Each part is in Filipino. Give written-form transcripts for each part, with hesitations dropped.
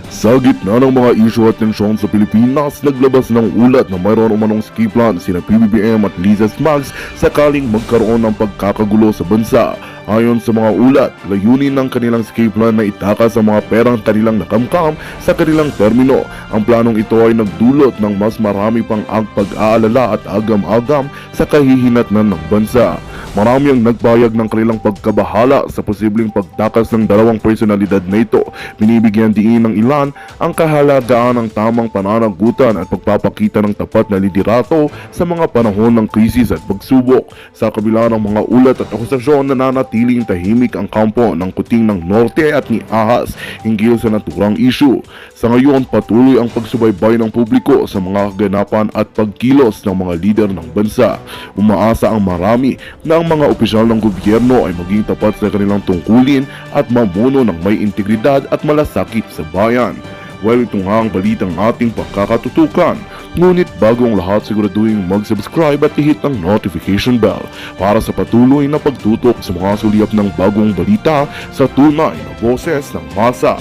Sa gitna ng mga isyu at tensyon sa Pilipinas, naglabas ng ulat na mayroon umanong ski plan sina PBBM at Liza Smags sakaling magkaroon ng pagkakagulo sa bansa. Ayon sa mga ulat, layunin ng kanilang ski plan na itaka sa mga perang kanilang nakamkam sa kanilang termino. Ang planong ito ay nagdulot ng mas marami pang pag-aalala at agam-agam sa kahihinatnan ng bansa. Marami ang nagbayag ng kanilang pagkabahala sa posibleng pagtakas ng dalawang personalidad na ito. Binibigyan diin ng ilan ang kahalagaan ng tamang pananagutan at pagpapakita ng tapat na liderato sa mga panahon ng krisis at pagsubok. Sa kabila ng mga ulat at akusasyon, nananatiling tahimik ang kampo ng Kuting ng Norte at ni Ahas hinggil sa naturang issue. Sa ngayon, patuloy ang pagsubaybay ng publiko sa mga kaganapan at pagkilos ng mga lider ng bansa. Umaasa ang marami na ang mga opisyal ng gobyerno ay maging tapat sa kanilang tungkulin at mamuno ng may integridad at malasakit sa bayan. Well, ito nga ang balitang ating pagkakatutukan. Ngunit bago ang lahat, siguraduhin mag-subscribe at i-hit ang notification bell para sa patuloy na pagtutok sa mga sulyap ng bagong balita sa tunay na boses ng masa.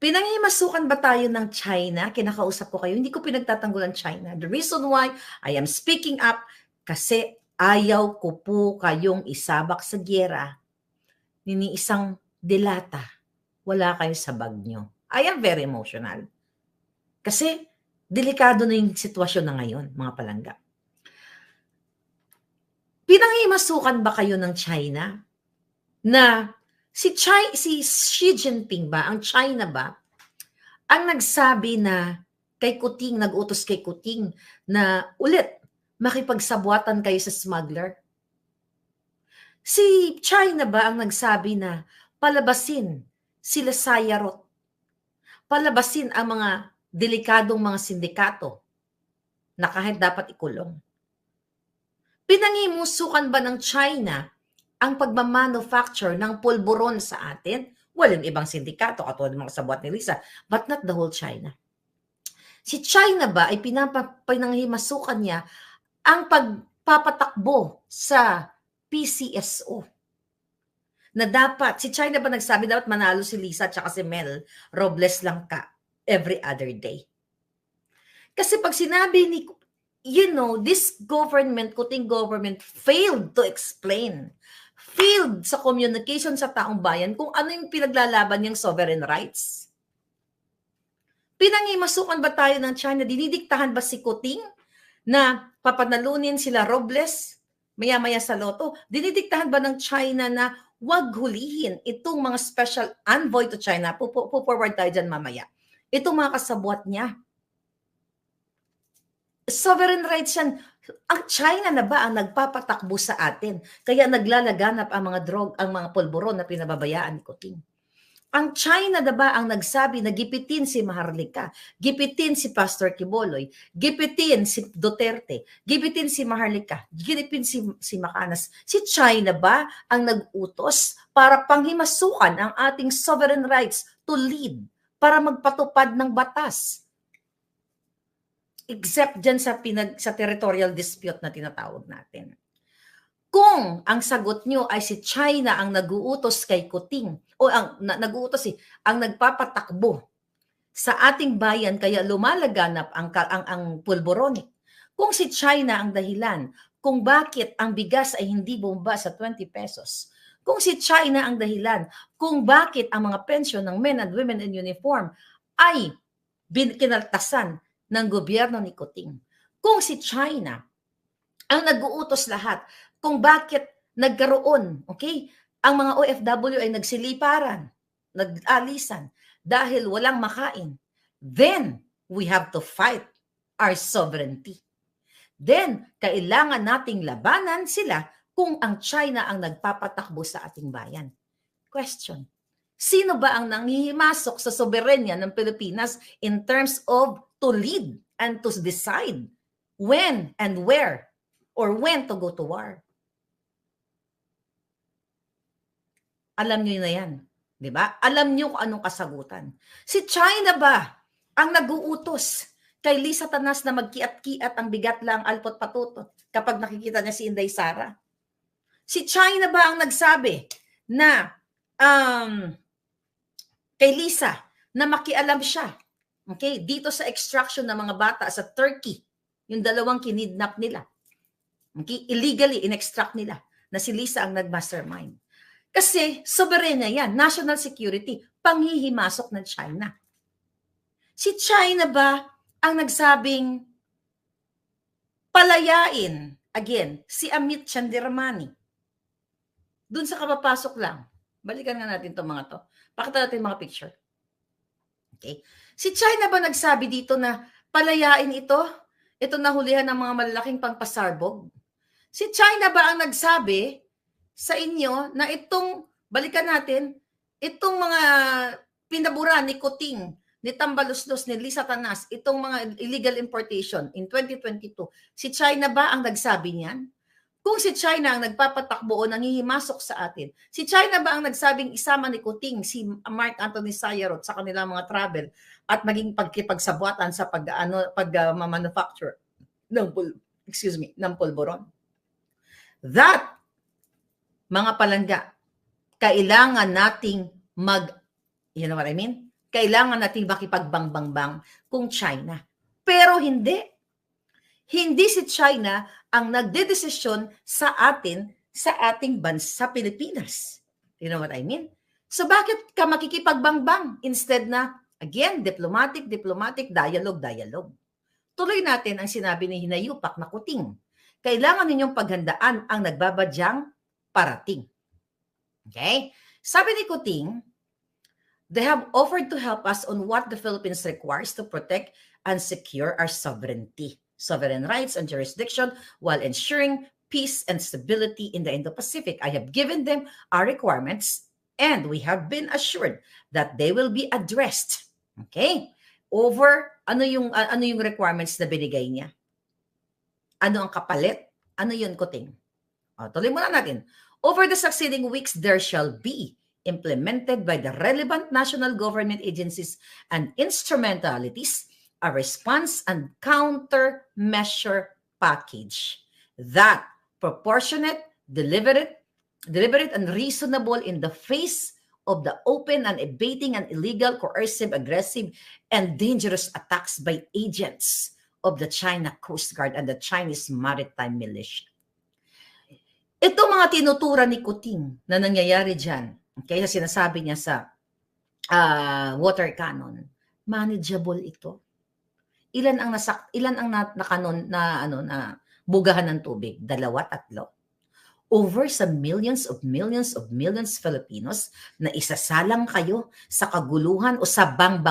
Pinanghimasukan ba tayo ng China? Kinakausap ko kayo, hindi ko pinagtatanggol ang China. The reason why I am speaking up, kasi ayaw ko po kayong isabak sa gyera ni isang delata. Wala kayo sa bag nyo. I am very emotional. Kasi delikado na yung sitwasyon na ngayon, mga palangga. Pinanghimasukan ba kayo ng China na si Xi Jinping ba, ang China ba, ang nagsabi na kay Kuting, nag-utos kay Kuting na ulit makipagsabwatan kayo sa smuggler? Si China ba ang nagsabi na palabasin sila Sayarot? Palabasin ang mga delikadong mga sindikato na kahit dapat ikulong? Pinangimusukan ba ng China ang pagmamanufacture ng pulburon sa atin? Well, yung ibang sindikato, katulad ng mga sabwat ni Lisa, but not the whole China. Si China ba ay pinanghimasukan niya ang pagpapatakbo sa PCSO? Na dapat, si China ba nagsabi dapat manalo si Lisa at si Mel Robles lang ka every other day? Kasi pag sinabi ni, this government, Kuting government, failed to explain, failed sa communication sa taong bayan kung ano yung pinaglalaban niyang sovereign rights. Pinangimasukan ba tayo ng China? Dinidiktahan ba si Kuting na papanalunin sila Robles maya-maya sa loto? Dinidiktahan ba ng China na wag hulihin itong mga special envoy to China? Forward tayo dyan mamaya. Itong mga kasabwat niya. Sovereign rights yan. Ang China na ba ang nagpapatakbo sa atin? Kaya naglalaganap ang mga ang mga pulburon na pinababayaan ni Kuting. Ang China na ba ang nagsabi na gipitin si Maharlika, gipitin si Pastor Quiboloy, gipitin si Duterte, gipitin si Maharlika, gipitin si Macanas? Si China ba ang nag-utos para panghimasukan ang ating sovereign rights to lead, para magpatupad ng batas? Except dyan sa territorial dispute na tinatawag natin. Kung ang sagot nyo ay si China ang nag-uutos kay Kuting, o ang nagpapatakbo sa ating bayan kaya lumalaganap ang pulburon. Kung si China ang dahilan kung bakit ang bigas ay hindi bumaba sa 20 pesos. Kung si China ang dahilan kung bakit ang mga pensyon ng men and women in uniform ay kinaltasan ng gobyerno ni Kuting. Kung si China ang nag-uutos lahat kung bakit nagkaroon, ang mga OFW ay nagsiliparan, nag-alisan dahil walang makain, then we have to fight our sovereignty. Then, kailangan nating labanan sila kung ang China ang nagpapatakbo sa ating bayan. Question: sino ba ang nanghihimasok sa soberenya ng Pilipinas in terms of to lead and to decide when and where or when to go to war? Alam nyo na yan, di ba? Alam nyo kung anong kasagutan. Si China ba ang nag-uutos kay Lisa Tanas na magkiat-kiat ang bigat lang alpot patutot kapag nakikita niya si Inday Sara? Si China ba ang nagsabi na kay Lisa na makialam siya, okay, dito sa extraction ng mga bata sa Turkey, yung dalawang kinidnap nila, okay, illegally in-extract nila, na si Lisa ang nag-mastermind? Kasi soberenya yan, national security, panghihimasok ng China. Si China ba ang nagsabing palayain, again, si Amit Chandiramani? Doon sa kapapasok lang. Balikan nga natin itong mga to. Pakita natin mga picture. Okay. Si China ba nagsabi dito na palayain ito? Ito nahulihan ng mga malalaking pangpasarbog? Si China ba ang nagsabi sa inyo na itong, balikan natin, itong mga pinabura ni Kuting, ni Tambaluslos, ni Lisa Tanas, itong mga illegal importation in 2022, si China ba ang nagsabi niyan? Kung si China ang nagpapatakbo o nangihimasok sa atin, si China ba ang nagsabing isama ni Kuting si Mark Anthony Sayarot sa kanilang mga travel at maging pagkipagsabuatan sa pag-manufacture ng pulburon? That, mga palangga, kailangan nating you know what I mean? Kailangan nating makipagbangbang kung China. Pero hindi. Hindi si China ang nagdedesisyon sa atin, sa ating bansa, Pilipinas. You know what I mean? So bakit ka makikipagbangbang instead na, again, diplomatic, dialogue. Tuloy natin ang sinabi ni Hinayupak na Kuting. Kailangan ninyong paghandaan ang nagbabadyang parating. Okay? Sabi ni Kuting, they have offered to help us on what the Philippines requires to protect and secure our sovereignty, sovereign rights and jurisdiction while ensuring peace and stability in the Indo-Pacific. I have given them our requirements and we have been assured that they will be addressed. Okay? Over ano yung requirements na binigay niya? Ano ang kapalit? Ano yun, Kuting? Tuloy muna natin. Over the succeeding weeks, there shall be implemented by the relevant national government agencies and instrumentalities a response and countermeasure package that proportionate, deliberate, and reasonable in the face of the open and abating and illegal, coercive, aggressive, and dangerous attacks by agents of the China Coast Guard and the Chinese Maritime Militia. Ito mga tinutura ni Kuting na nangyayari dyan, kaya sinasabi niya sa water cannon, manageable ito. Ilan ang nakanon na bugahan ng tubig? 2, 3. Over sa millions Filipinos na isasalang kayo sa kaguluhan o sa bang.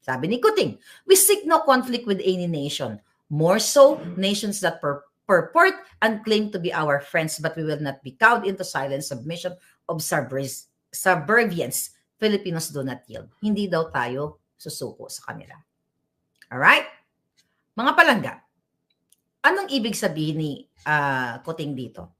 Sabi ni Kuting, we seek no conflict with any nation, more so nations that purport and claim to be our friends, but we will not be cowed into silent submission of subservience. Filipinos do not yield. Hindi daw tayo susuko sa kanila. Alright? Mga palangga, anong ibig sabihin ni Kuting dito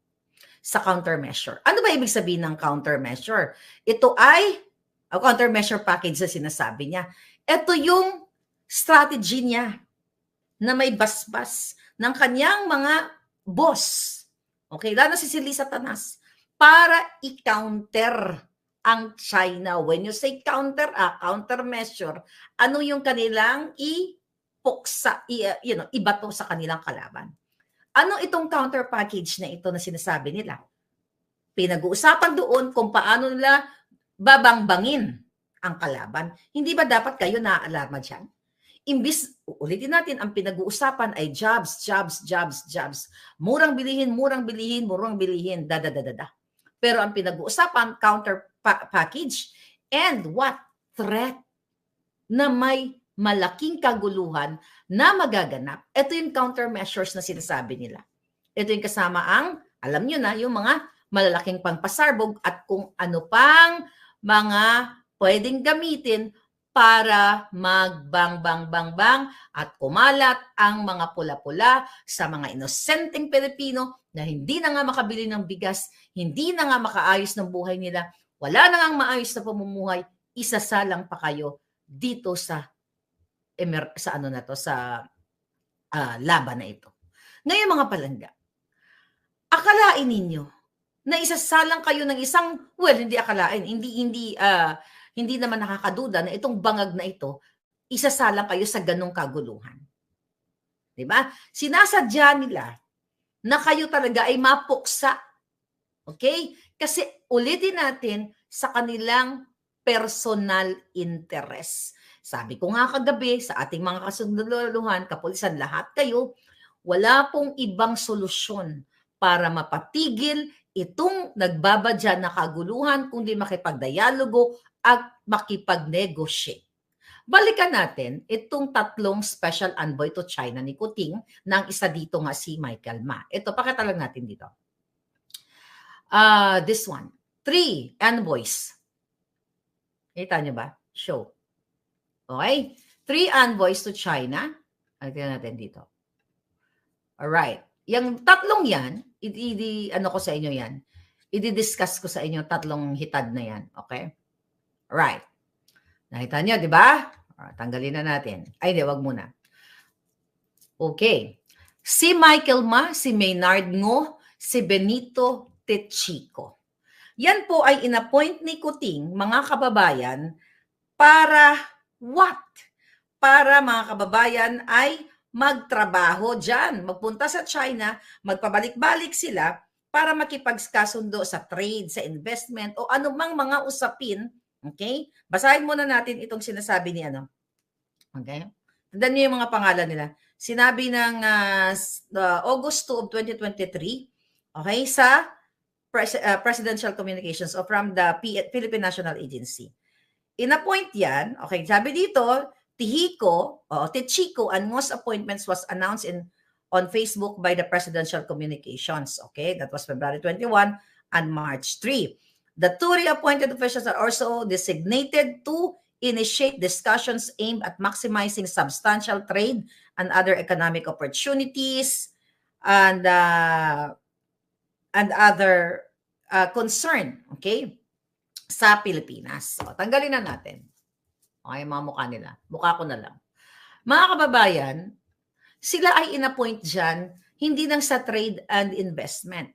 sa countermeasure? Ano ba ibig sabihin ng countermeasure? Ito ay countermeasure package na sinasabi niya. Ito yung strategy niya na may basbas ng kanyang mga boss. Okay, lalo si Lisa Tanas para i-counter ang China. When you say countermeasure, ano yung kanilang ibato sa kanilang kalaban? Ano itong counter package na ito na sinasabi nila? Pinag-uusapan doon kung paano nila babangbangin ang kalaban. Hindi ba dapat kayo naaalarma dyan? Imbis, ulitin natin, ang pinag-uusapan ay jobs. Murang bilihin, Pero ang pinag-uusapan, counter package and what? Threat na may malaking kaguluhan na magaganap. Ito yung countermeasures na sinasabi nila. Ito yung kasama ang, alam nyo na, yung mga malalaking pangpasarbog at kung ano pang mga pwedeng gamitin para magbang at kumalat ang mga pula-pula sa mga inosenteng Pilipino na hindi na nga makabili ng bigas, hindi na nga makaayos ng buhay nila, wala na nga maayos na pamumuhay, isasalang pa kayo dito sa sa ano na to, sa laban na ito. Ngayon mga palangga, akalain ninyo na isasalang kayo ng isang, well, hindi akalain, hindi naman nakakaduda na itong bangag na ito, isasalang kayo sa ganong kaguluhan. 'Di ba? Sinasadya nila na kayo talaga ay mapuksa. Okay? Kasi ulitin natin sa kanilang personal interest. Sabi ko nga kagabi sa ating mga kasundaluhan, kapulisan, lahat kayo, wala pong ibang solusyon para mapatigil itong nagbabadya na kaguluhan kundi makipagdialogo at makipag-negotiate. Balikan natin itong tatlong special envoy to China ni Kuting, na ang isa dito nga si Michael Ma. Ito, pakita lang natin dito. This one. 3 envoys. Kita nyo ba? Show. Okay? 3 envoys to China. Tingnan natin dito. Alright. Yung tatlong yan, ano ko sa inyo yan. I-discuss ko sa inyo tatlong hitad na yan. Okay? Alright. Nakita nyo, di ba? Tanggalin na natin. Ay, di, wag muna. Okay. Si Michael Ma, si Maynard Ngo, si Benito Techico. Yan po ay inappoint ni Kuting, mga kababayan, para what? Para mga kababayan ay magtrabaho dyan, magpunta sa China, magpabalik-balik sila para makipagkasundo sa trade, sa investment, o anumang mga usapin. Okay? Basahin muna natin itong sinasabi ni ano. Okay? Tandaan niyo yung mga pangalan nila. Sinabi ng August 2 of 2023, okay, sa Presidential Communications o from the Philippine National Agency. In-appoint yan, okay, sabi dito, Techico and Ngo's appointments was announced on Facebook by the Presidential Communications. Okay, that was February 21 and March 3. The two reappointed officials are also designated to initiate discussions aimed at maximizing substantial trade and other economic opportunities and other concern, okay, sa Pilipinas. So, tanggalin na natin. Okay, mga mukha nila. Mukha ko na lang. Mga kababayan, sila ay inappoint dyan, hindi lang sa trade and investment,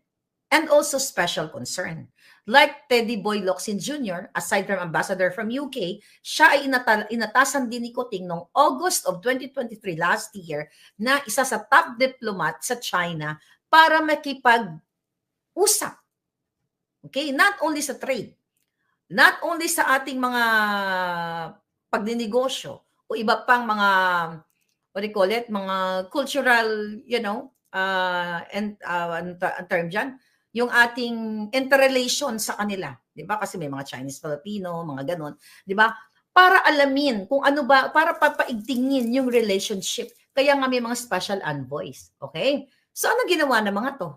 and also special concern. Like Teddy Boy Locsin Jr., aside from ambassador from UK, siya ay inatasan din ni Kuting noong August of 2023 last year na isa sa top diplomat sa China para makipag-usap. Okay? Not only sa trade, not only sa ating mga pagninegosyo o iba pang mga, what do you call it, mga cultural, you know, and term dyan, yung ating interrelation sa kanila, 'di ba? Kasi may mga Chinese Filipino, mga ganon, 'di ba? Para alamin kung ano ba, para papaigtingin yung relationship. Kaya nga may mga special envoys, okay? So ano ginawa ng mga 'to?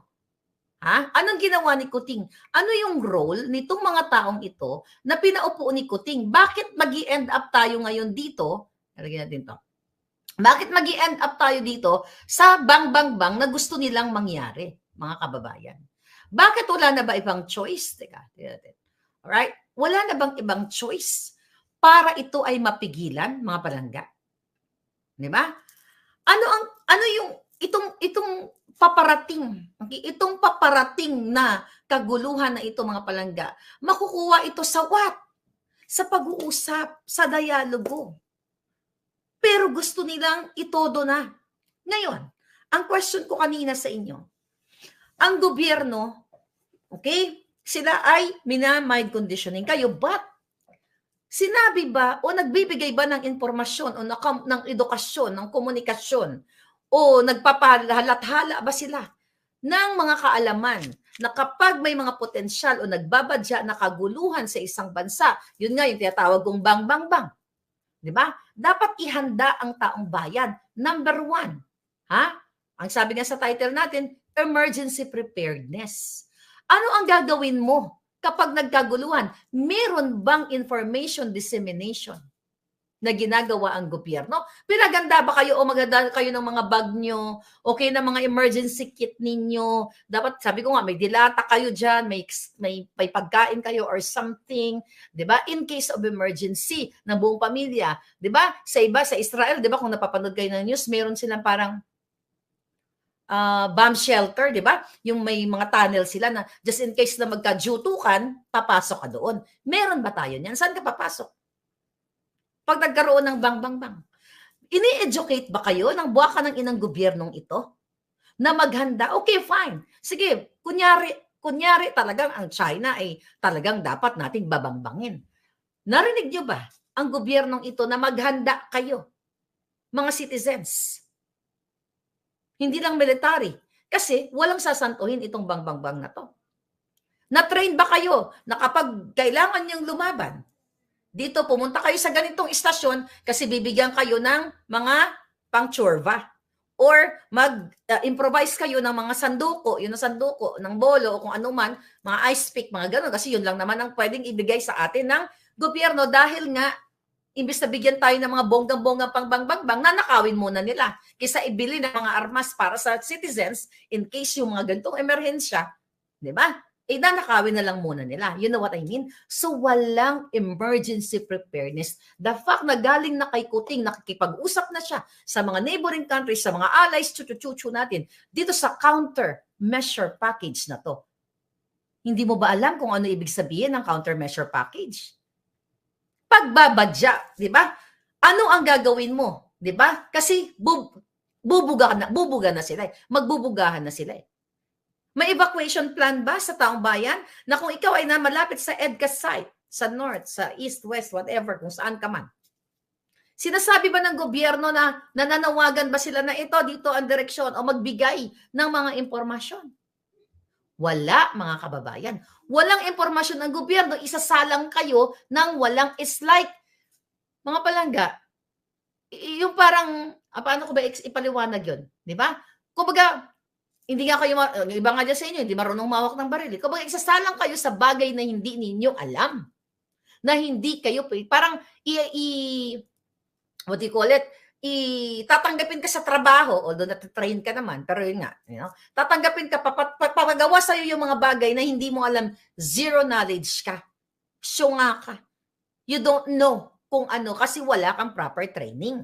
Ha? Anong ginawa ni Kuting? Ano yung role nitong mga taong ito na pinaupo ni Kuting? Bakit magi-end up tayo ngayon dito? Lagyan natin 'to. Bakit magi-end up tayo dito sa bang na gusto nilang mangyari, mga kababayan? Bakit wala na ba ibang choice? Teka, alright? Wala na bang ibang choice para ito ay mapigilan, mga palangga? Di ba? Ano yung itong paparating, okay? Itong paparating na kaguluhan na ito, mga palangga, makukuha ito sa what? Sa pag-uusap, sa dialogo. Pero gusto nilang itodo na. Ngayon, ang question ko kanina sa inyo, ang gobyerno, okay, sila ay mina-mind conditioning kayo, but sinabi ba o nagbibigay ba ng impormasyon o ng edukasyon, ng komunikasyon o nagpapahalat-hala ba sila ng mga kaalaman na kapag may mga potensyal o nagbabadya na kaguluhan sa isang bansa, yun nga yung tinatawag kong bang. Di ba? Dapat ihanda ang taong bayan. Number 1, ha? Ang sabi nga sa title natin, emergency preparedness. Ano ang gagawin mo kapag nagkaguluhan? Meron bang information dissemination? na ginagawa ang gobyerno. Pinaganda ba kayo o maganda kayo ng mga bag nyo? Okay na mga emergency kit ninyo? Dapat, sabi ko nga, may dilata kayo dyan, may pagkain kayo or something, di ba? In case of emergency ng buong pamilya, di ba? Sa iba, sa Israel, di ba, kung napapanood kayo ng news, meron silang parang bomb shelter, di ba? Yung may mga tunnel sila na just in case na magka-jutukan, papasok ka doon. Meron ba tayo niyan? Saan ka papasok? Pag nagkaroon ng bang. Ini-educate ba kayo ng buwaka ng inang gobyernong ito? Na maghanda? Okay, fine. Sige, kunyari talagang ang China ay talagang dapat nating babangbangin. Narinig nyo ba ang gobyernong ito na maghanda kayo, mga citizens? Hindi lang military. Kasi walang sasantuhin itong bang na to. Na-train ba kayo na kapag kailangan niyang lumaban, dito, pumunta kayo sa ganitong istasyon kasi bibigyan kayo ng mga pang-tsurva. Or mag-improvise kayo ng mga sanduko, yun ang sanduko, ng bolo o kung ano man, mga ice pick, mga ganun. Kasi yun lang naman ang pwedeng ibigay sa atin ng gobyerno dahil nga, imbis na bigyan tayo ng mga bonggang-bonggang pang-bang-bang, nanakawin muna nila. Kaysa ibili ng mga armas para sa citizens in case yung mga ganitong emerhensya, di ba? Nanakawin na lang muna nila. You know what I mean? So, walang emergency preparedness. The fact na galing na kay Kuting, nakikipag-usap na siya sa mga neighboring countries, sa mga allies, chuchu natin, dito sa countermeasure package na to. Hindi mo ba alam kung ano ibig sabihin ng countermeasure package? Pagbabadya, di ba? Ano ang gagawin mo? Di ba? Kasi bubuga na sila. Magbubugahan na sila. May evacuation plan ba sa taong bayan na kung ikaw ay na malapit sa EDCA site, sa north, sa east, west, whatever, kung saan ka man? Sinasabi ba ng gobyerno na nananawagan ba sila na ito, dito ang direksyon o magbigay ng mga impormasyon? Wala, mga kababayan. Walang impormasyon ng gobyerno, isasalang kayo ng walang, it's like, mga palangga, yung parang, paano ko ba ipaliwanag yun? Di ba? Kumbaga, hindi nga kayo, iba nga dyan sa inyo, hindi marunong mawak ng baril. Kumbaga, isasalang kayo sa bagay na hindi ninyo alam. Na hindi kayo, parang, what do you call it? Tatanggapin ka sa trabaho, although natitrain ka naman, pero yun nga, tatanggapin ka, papagawa sa'yo yung mga bagay na hindi mo alam, zero knowledge ka. Syunga ka. You don't know kung ano kasi wala kang proper training.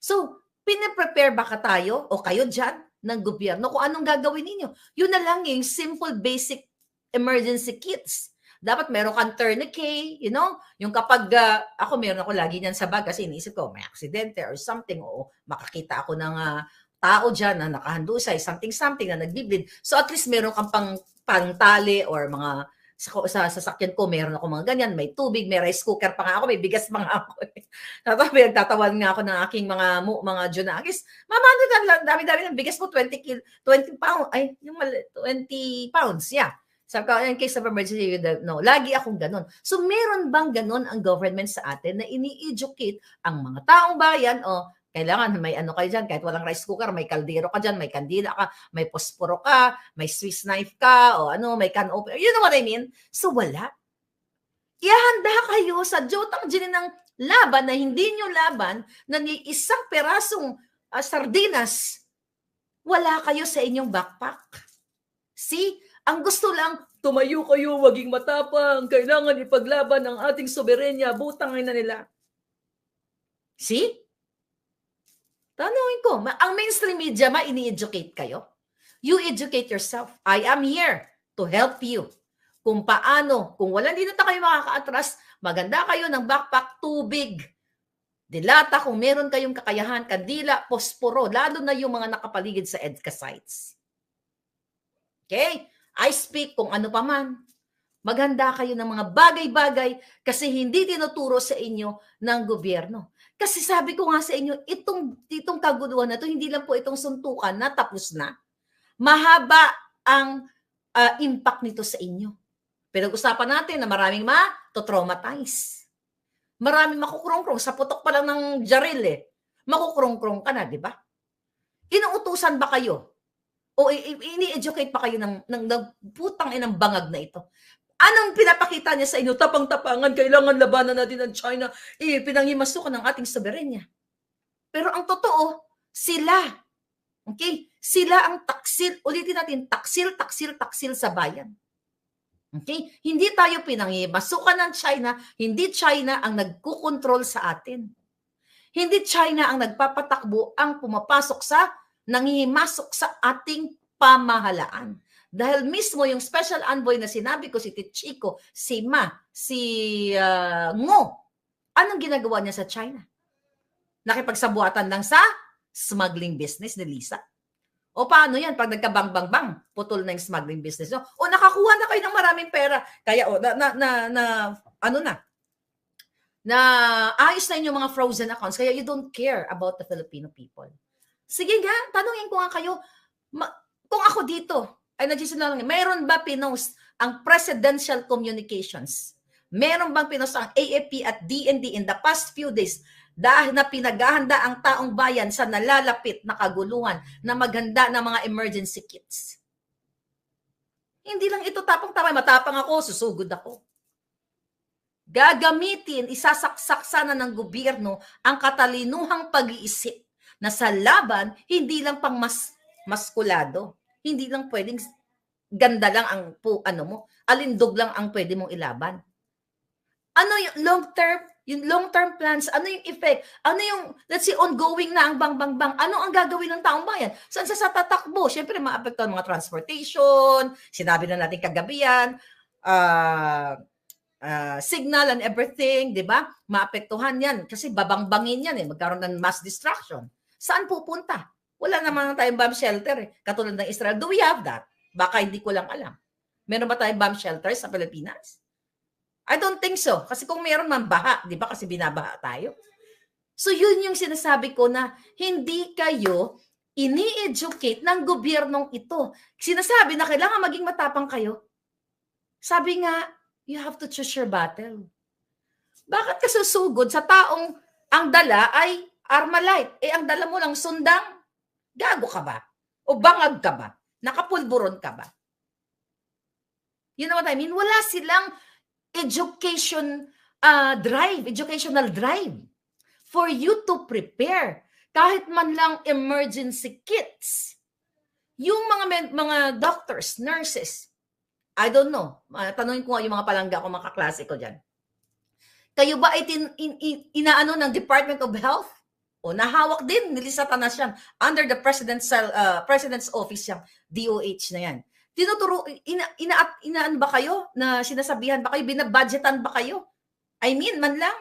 So, pinaprepare ba ka tayo o kayo dyan ng gobyerno kung anong gagawin ninyo? Yun na lang yung simple basic emergency kits. Dapat meron kang tourniquet, yung kapag ako meron ako lagi niyan sa bag kasi iniisip ko may aksidente or something o makakita ako ng tao dyan na nakahandusay, something na nagbiblid. So at least meron kang pangtali or mga sa sasakyan ko, meron ako mga ganyan, may tubig, may rice cooker pa nga ako, may bigas pa nga ako. Nagtatawan nga ako ng aking mga junakis. Mama, dami-dami ng bigas mo, 20 pounds, 20 pounds, yeah. Sabi ko, in case of emergency, no, lagi akong ganun. So, meron bang ganun ang government sa atin na ini-educate ang mga taong bayan o kailangan may ano kayo dyan, kahit walang rice cooker, may kaldero ka dyan, may kandila ka, may posporo ka, may Swiss knife ka, o may can opener. You know what I mean? So, wala. Ihanda kayo sa jotang dyan ng laban na hindi nyo laban na ni isang perasong sardinas, wala kayo sa inyong backpack. See? Ang gusto lang, tumayo kayo, waging matapang, kailangan ipaglaban ang ating soberenya, butangin na nila. See? Tanungin ko, ang mainstream media ini-educate kayo? You educate yourself. I am here to help you. Kung paano, kung walang dito kayo makaka-atras, maganda kayo ng backpack, tubig, dilata kung meron kayong kakayahan, kandila, posporo, lalo na yung mga nakapaligid sa EDCA sites. Okay? I speak kung ano pa man. Maghanda kayo ng mga bagay-bagay kasi hindi tinuturo sa inyo ng gobyerno. Kasi sabi ko nga sa inyo, itong kaguluhan na ito, hindi lang po itong suntukan na tapos na. Mahaba ang impact nito sa inyo. Pinag-usapan natin na maraming to-traumatize. Maraming makukrong-krong. Sa putok pa lang ng jaril makukrong-krong ka na, di ba? Inuutusan ba kayo? O ini-educate pa kayo ng putang inang bangag na ito? Anong pinapakita niya sa inyo? Tapang-tapangan, kailangan labanan natin ang China. Pinanghimasukan ng ating soberenya. Pero ang totoo, sila, okay? Sila ang taksil, ulitin natin, taksil, taksil, taksil sa bayan. Okay? Hindi tayo pinanghimasukan ng China, hindi China ang nagkukontrol sa atin. Hindi China ang nagpapatakbo, ang pumapasok sa, nanghihimasok sa ating pamahalaan. Dahil mismo yung special envoy na sinabi ko, si Tichiko, si Ma, si Ngo, anong ginagawa niya sa China? Nakipagsabuatan lang sa smuggling business ni Lisa. O paano yan? Pag nagkabang-bang-bang, putol na yung smuggling business. No? O nakakuha na kayo ng maraming pera. Kaya na ayos na yung mga frozen accounts. Kaya you don't care about the Filipino people. Sige nga, tanungin ko nga kayo, kung ako dito, ay nagsisinungaling, mayroon ba pinost ang presidential communications? Meron bang pinost ang AFP at DND in the past few days dahil na pinaghahanda ang taong bayan sa nalalapit na kaguluhan na maghanda ng mga emergency kits? Hindi lang ito tapang-tapang, matapang ako, susugod ako. Gagamitin, isasaksak sana ng gobyerno ang katalinuhang pag-iisip na sa laban, hindi lang pang maskulado. Hindi lang pwedeng ganda lang ang alindog lang ang pwede mong ilaban. Ano yung long-term plans? Ano yung effect? Ano yung, let's say, ongoing na ang bang-bang-bang? Ano ang gagawin ng taong bayan? Saan sa tatakbo? Siyempre, maapektuhan mga transportation, sinabi na natin kagabi yan, signal and everything, di ba? Maapektuhan yan kasi babang-bangin yan magkaroon ng mass destruction. Saan pupunta? Wala naman tayong bomb shelter katulad ng Israel. Do we have that? Baka hindi ko lang alam. Meron ba tayong bomb shelter sa Pilipinas? I don't think so. Kasi kung meron man baha, di ba? Kasi binabaha tayo. So yun yung sinasabi ko na hindi kayo ini-educate ng gobyernong ito. Sinasabi na kailangan maging matapang kayo. Sabi nga, you have to choose your battle. Bakit ka susugod sa taong ang dala ay Armalite? Ang dala mo lang sundang? Gago ka ba? O bangag ka ba? Nakapulburon ka ba? You know what I mean? Wala silang educational drive for you to prepare kahit man lang emergency kits. Yung mga doctors, nurses, I don't know. Tanungin ko nga yung mga palangga ko, mga kaklase ko dyan. Kayo ba ay inaano ng Department of Health? O nahawak din, nilisatan na siya under the President's Office yung DOH na yan. Tinuturo, inaan ba kayo na sinasabihan ba kayo, binabudgetan ba kayo? I mean, man lang.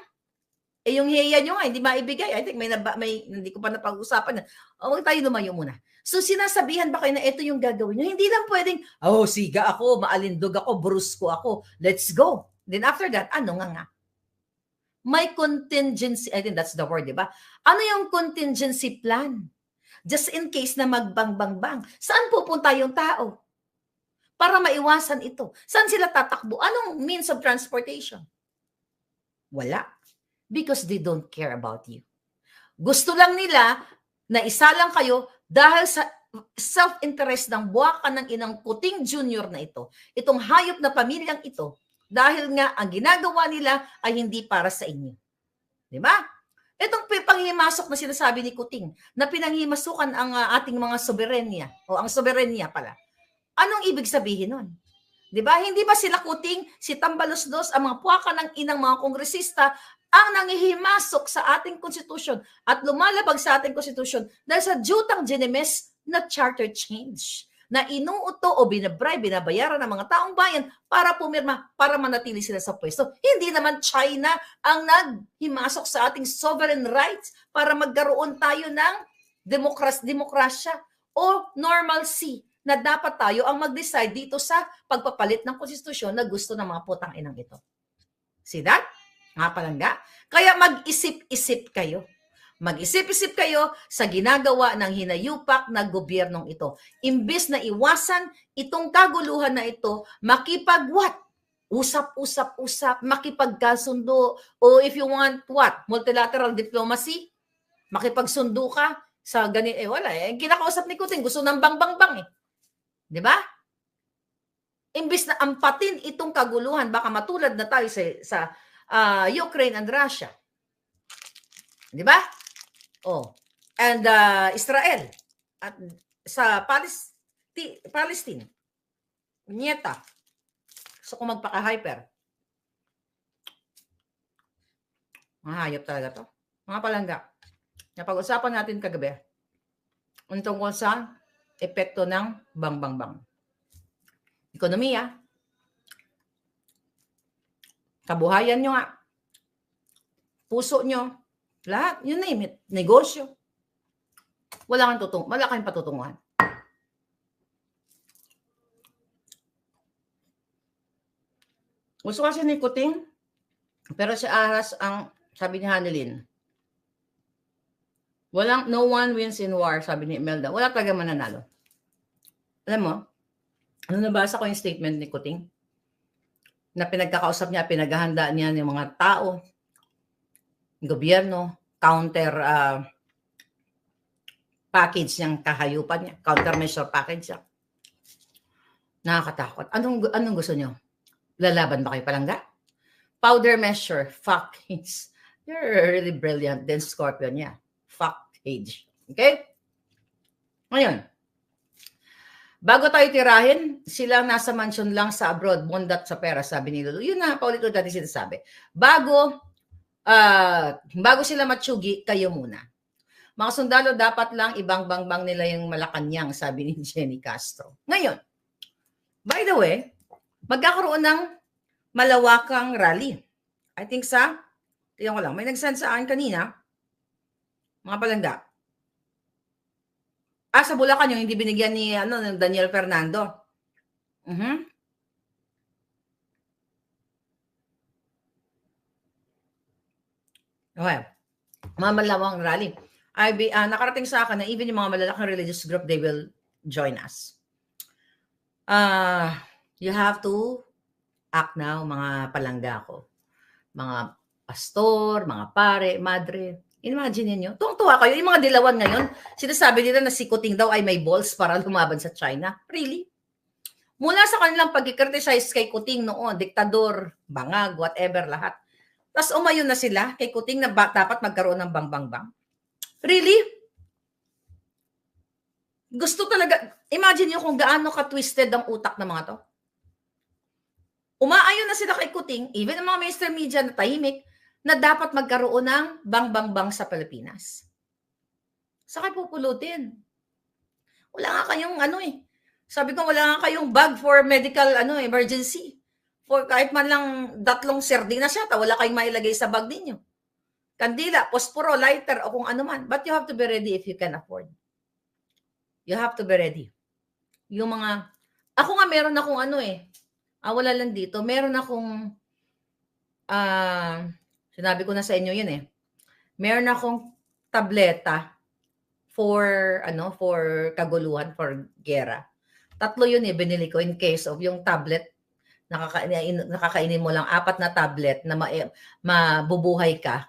Yung hiya nyo nga, hindi maibigay. I think may hindi ko pa napag-usapan. Huwag tayo lumayo muna. So sinasabihan ba kayo na ito yung gagawin nyo? Hindi lang pwedeng, siga ako, maalindog ako, brusko ako. Let's go. Then after that, ano nga? May contingency, I think that's the word, di ba? Ano yung contingency plan? Just in case na magbang-bang-bang. Saan pupunta yung tao? Para maiwasan ito. Saan sila tatakbo? Anong means of transportation? Wala. Because they don't care about you. Gusto lang nila na isa lang kayo dahil sa self-interest ng buwakan ng inang Kuting Junior na ito. Itong hayop na pamilyang ito. Dahil nga, ang ginagawa nila ay hindi para sa inyo. Di ba? Itong panghimasok na sinasabi ni Kuting, na pinanghimasukan ang ating mga soberenya, o ang soberenya pala. Anong ibig sabihin nun? Di ba? Hindi ba sila Kuting, si Tambaluslos, ang mga puwaka ng inang mga kongresista, ang nanghihimasok sa ating konstitusyon at lumalabag sa ating konstitusyon dahil sa jutang ginemes na charter change na inuuto o binabayaran ng mga taong bayan para pumirma, para manatili sila sa pwesto. Hindi naman China ang naghimasok sa ating sovereign rights para magkaroon tayo ng demokrasya o normalcy na dapat tayo ang mag-decide dito sa pagpapalit ng konstitusyon na gusto ng mga putang inang ito. See that? Nga palangga? Kaya mag-isip-isip kayo. Mag-isip-isip kayo sa ginagawa ng hinayupak na gobyernong ito. Imbis na iwasan itong kaguluhan na ito, makipag-what? Usap-usap-usap, makipagkasundo, o if you want what? Multilateral diplomacy? Makipagsundo ka sa ganito. Wala Kinakausap ni Kuting, gusto ng bang-bang-bang Di ba? Imbis na ampatin itong kaguluhan, baka matulad na tayo sa Ukraine and Russia. Di ba? Oh. And Israel. At sa Palestine. Nyeta. So kung magpaka-hyper. Mahayop talaga to. Mga palangga. Napag-usapan natin kagabi. Ang tungkol sa epekto ng bang-bang-bang. Ekonomiya. Kabuhayan nyo nga. Puso nyo. Lahat. You name it. Negosyo. Wala kang patutunguhan. Gusto kasi ni Kuting, pero si Ahas ang sabi ni Hanelin, no one wins in war, sabi ni Imelda. Wala talaga mananalo. Alam mo, nabasa ko yung statement ni Kuting na pinagkakausap niya, pinaghahanda niya ng mga tao, gobyerno, counter package niyang kahayupan niya, countermeasure package niya. Nakakatakot. Anong gusto niyo? Lalaban ba kayo palangga? Powder measure, package. You're really brilliant. Then Scorpio niya. Package. Okay? Ngayon, bago tayo tirahin, sila nasa mansion lang sa abroad, bondat sa pera, sabi ni Lulu. Yun na, paulit-ulit natin sinasabi. Bago sila matsugi, kayo muna. Mga sundalo, dapat lang ibang bangbang nila yung Malacanang, sabi ni Jenny Castro. Ngayon, by the way, magkakaroon ng malawakang rally. I think tingnan ko lang, may nag-send sa akin kanina, mga palangga. Sa Bulacan yung hindi binigyan ni Daniel Fernando. Okay. Mga malawakang rally. Nakarating sa akin na even yung mga malalaking religious group, they will join us. You have to act now, mga palangga ko. Mga pastor, mga pare, madre. Imagine niyo. Tuwang-tuwa kayo. Yung mga dilawan ngayon, sinasabi nila na si Kuting daw ay may balls para lumaban sa China. Really? Mula sa kanilang pag-criticize kay Kuting noon, diktador, bangag, whatever, lahat. Tapos umayon na sila kay Kuting na dapat magkaroon ng bang-bang-bang. Really? Gusto talaga, imagine niyo kung gaano ka-twisted ang utak ng mga to. Umaayon na sila kay Kuting, even ang mga mainstream media na tahimik, na dapat magkaroon ng bang-bang-bang sa Pilipinas. Saka pupulutin. Wala nga kayong sabi ko wala nga kayong bag for medical emergency. For kahit man lang 3 sardinas yata, wala kayong mailagay sa bag ninyo. Kandila, posporo, lighter, o kung ano man. But you have to be ready if you can afford. You have to be ready. Yung mga, ako nga meron akong wala lang dito, meron akong, sinabi ko na sa inyo yun meron akong tableta for kaguluhan, for gera. 3 yun binili ko in case of yung tablet, nakakainin mo lang 4 na tablet na mabubuhay ka.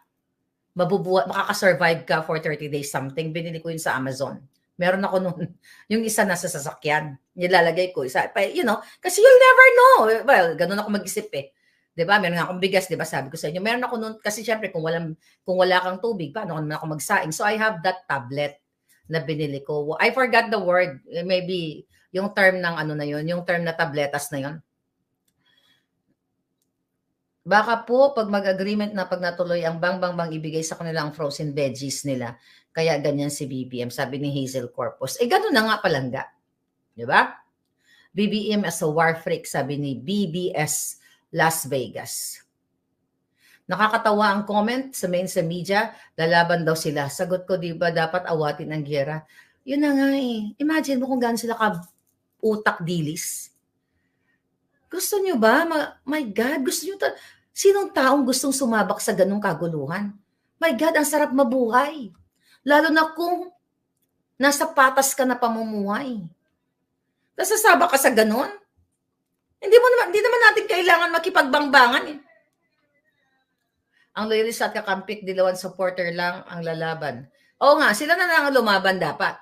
Makaka-survive ka for 30 days something. Binili ko yun sa Amazon. Meron ako noon. Yung isa nasa sasakyan. Nilalagay ko. Isa, kasi you'll never know. Well, ganun ako mag-isip Diba? Meron akong bigas, diba? Sabi ko sa inyo. Meron ako noon, kasi syempre, kung wala kang tubig, paano naman ako magsaing? So, I have that tablet na binili ko. I forgot the word. Maybe, yung term ng na yun, yung term na tabletas na yun. Baka po, pag mag-agreement na pag natuloy ang bang-bang-bang ibigay sa kanila ang frozen veggies nila. Kaya ganyan si BBM, sabi ni Hazel Corpus. Ganun na nga palangga. Di ba? BBM as a war freak, sabi ni BBS Las Vegas. Nakakatawa ang comment sa mainstream media, lalaban daw sila. Sagot ko, di ba, dapat awatin ang giyera. Yun na nga Imagine mo kung gaano sila ka-utak dilis. Gusto nyo ba? My God, gusto nyo sinong taong gustong sumabak sa ganung kaguluhan? My God, ang sarap mabuhay. Lalo na kung nasa patas ka na pamumuhay. Tapos sasabak ka sa ganun? Hindi naman natin kailangan makipagbangbangan Ang loyalist at kakampik, dilawan supporter lang ang lalaban. Oo nga, sila na lang ang lumaban dapat.